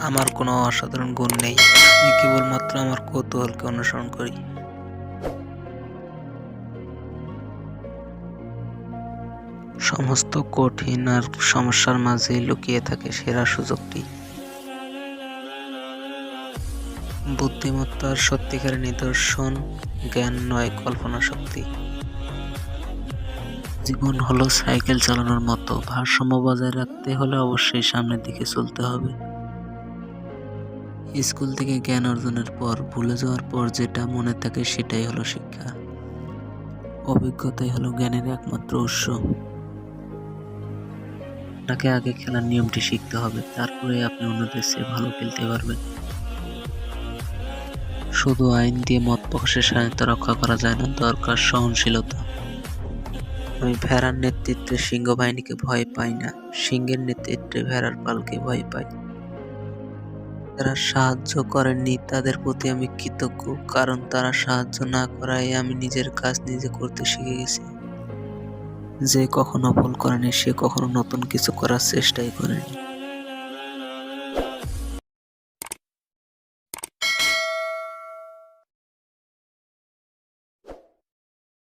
আমার কোনো অসাধারণ গুণ নেই, আমি কেবলমাত্র আমার কৌতূহলকে অনুসরণ করি। সমস্ত কঠিন আর সমস্যার মাঝেই লুকিয়ে থাকে সেরা সুযোগটি। বুদ্ধিমত্তার সত্যিকারের নিদর্শন জ্ঞান নয়, কল্পনা শক্তি। জীবন হলো সাইকেল চালানোর মতো, ভারসাম্য বজায় রাখতে হলে অবশ্যই সামনের দিকে চলতে হবে। স্কুল থেকে জ্ঞান অর্জনের পর ভুলে যাওয়ার পর যেটা মনে থাকে সেটাই হলো শিক্ষা। অভিজ্ঞতাই হলো জ্ঞানের একমাত্র উৎস। আপনাকে আগে খেলার নিয়মটি শিখতে হবে, তারপরে আপনি অন্যদের চেয়ে ভালো খেলতে পারবেন। শুধু আইন দিয়ে মত প্রকাশের স্বাধীনতা রক্ষা করা যায় না, দরকার সহনশীলতা। আমি ভেড়ার নেতৃত্বে সিংহ বাহিনীকে ভয় পাই না, সিংহের নেতৃত্বে ভেড়ার পালকে ভয় পাই। যারা সাহায্য করেননি তাদের প্রতি আমি কৃতজ্ঞ, কারণ তারা সাহায্য না করায় আমি নিজের কাজ নিজে করতে শিখে গেছি। যে কখনো ভুল করেনি সে কখনো নতুন কিছু করার চেষ্টাই করেনি।